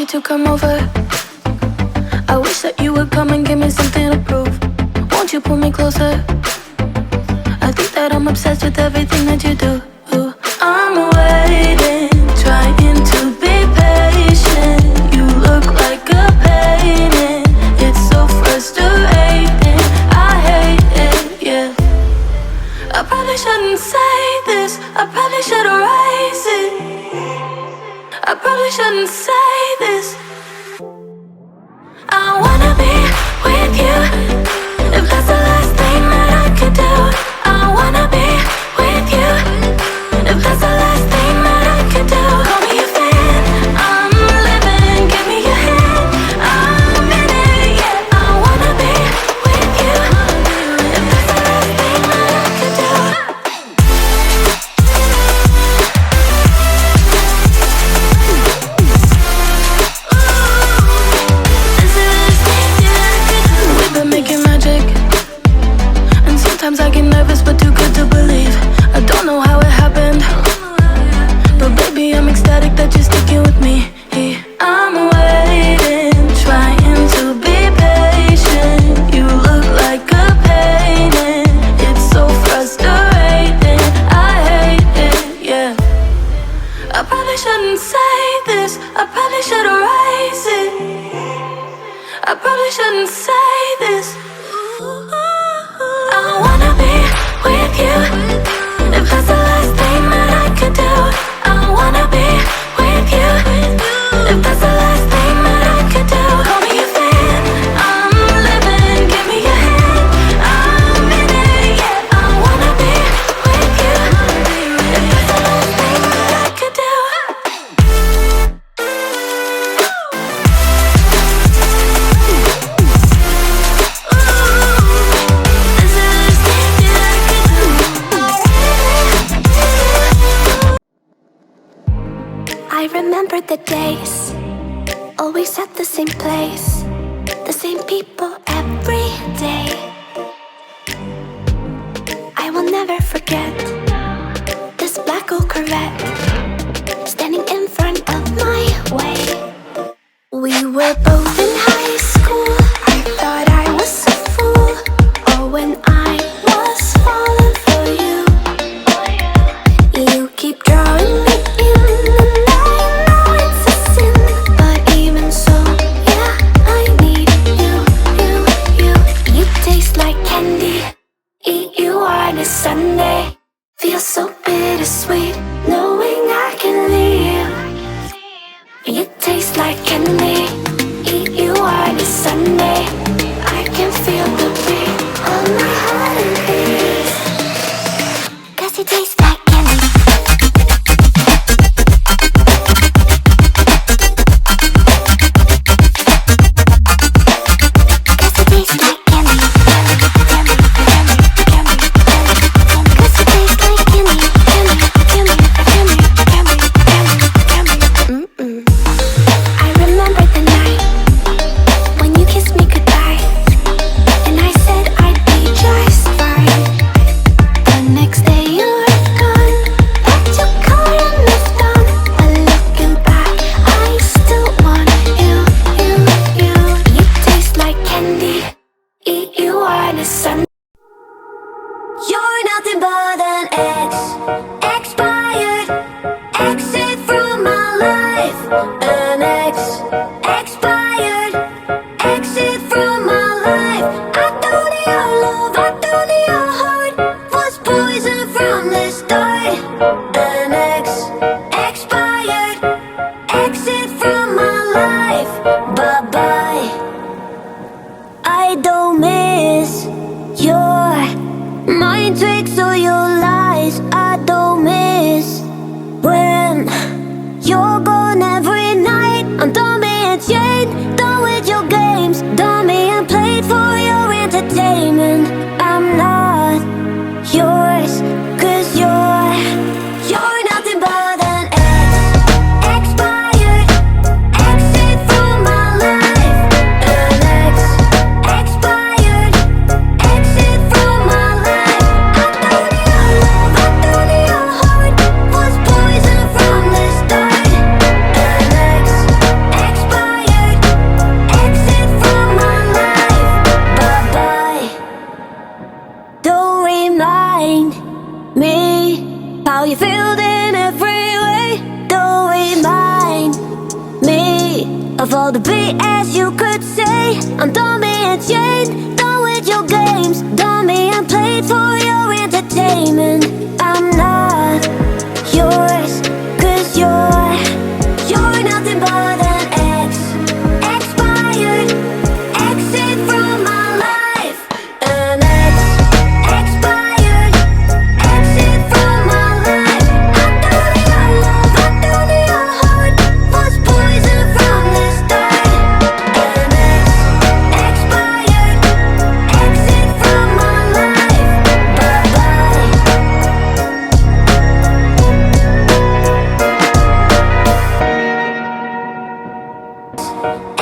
you to come over. I wish that you would come and give me something to prove. Won't you pull me closer? I think that I'm obsessed with everything that you do. I'm waiting, trying to be patient. You look like a painting. It's so frustrating. I hate it, yeah. I probably shouldn't say this. I probably should erase it. I probably shouldn't say this. I wanna be with you, if that's the last thing that I could do. I wanna be with you, if that's the last thing that I could do. Call me a fan, I'm living, give me your hand, I'm in it, yeah. I wanna be with you, if that's the last thing that I could do. We've been making magic, and sometimes I get nervous but too good to believe. I don't know how it happened, but baby I'm ecstatic that you're sticking with me. I'm waiting, trying to be patient. You look like a painting. It's so frustrating. I hate it, yeah. I probably shouldn't say this. I probably should erase it. I probably shouldn't say this. I wanna be with you, if that's the last thing that I could do. I wanna be with you, if that's the last thing that I could do. Call me a fan, I'm living, give me your hand, I'm in it, yeah. I wanna be with you, if that's the last thing that I could do. I remember the days, always at the same place, the same people every day. I will never forget this black old Corvette standing in front of my way. We were both in high school. I thought I was a fool. Oh, when I was falling for you. You keep drawing me in, and I know it's a sin, but even so, yeah, I need you. You taste like candy. Eat you on a Sunday. Feels so bittersweet, knowing I can leave. You taste like candy. Eat you on a Sunday. I can feel the beat on my heart and beats. 'Cause you taste like candy. I remember the night when you kissed me goodbye, and I said I'd be just fine. The next day you were gone, packed your car and moved on. But looking back, I still want you. You taste like candy. Eat you on a Sunday. You're nothing but an ex, expired, exit from my life. An ex, expired, exit from my life. I don't need your love, I don't need your heart. Was poison from the start. An ex, expired, exit from my life. Bye bye. I don't miss your mind tricks or your lies. I don't miss when you're gone every night. I'm done being chained, done with your games, done being played for your entertainment. I'm not yours, 'cause you're nothing but an ex, expired, exit from my life. An ex, expired, exit from my life. I don't need your love, I don't need your heart. Was poison from the start. An ex, expired. how you feel in every way. Don't remind me of all the BS you could say. I'm done being chained, done with your games, done being played for your entertainment. I'm not yours, 'cause you're nothing but an ex, expired, exit from my life. An ex, expired, exit from my life. I thought your love, I thought your heart was poison from the start. An ex, expired, exit from my life. Bye-bye.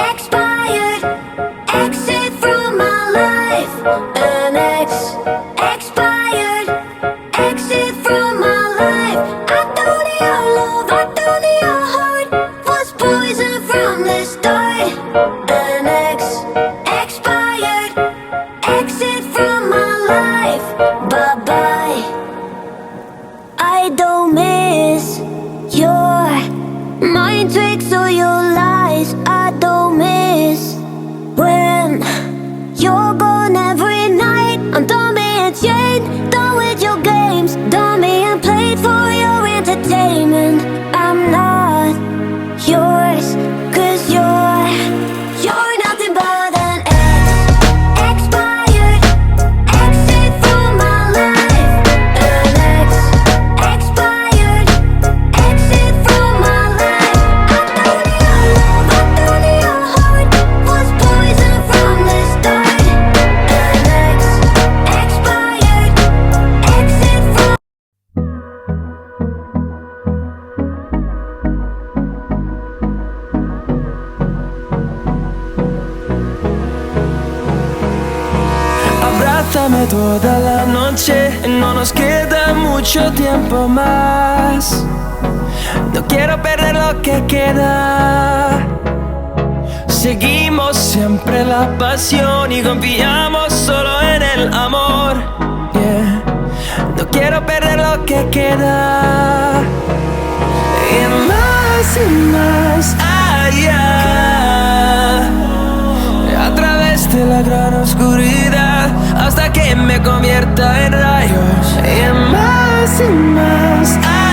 Expired, exit from my life. An ex, expired, exit from my life. I thought your love, I thought your heart was poison from the start. An ex, expired, exit from my life. Bye-bye. I don't miss your mind tricks or your lies. I don't miss when you're gone every night. I'm done being chained, done with your games, done being played for your entertainment. I'm not yours, 'cause you're nothing but an ex, expired, exit from my life. An ex, expired, exit from my life. I thought your love, I thought your heart was poison from the start. An ex, expired, exit from. Abrázame toda la noche, no nos queda mucho tiempo más. No quiero perder lo que queda. Seguimos siempre la pasión y confiamos solo en el amor. Yeah. No quiero perder lo que queda. Y más allá, a través de la gran oscuridad, hasta que me convierta en rayos. Y más allá.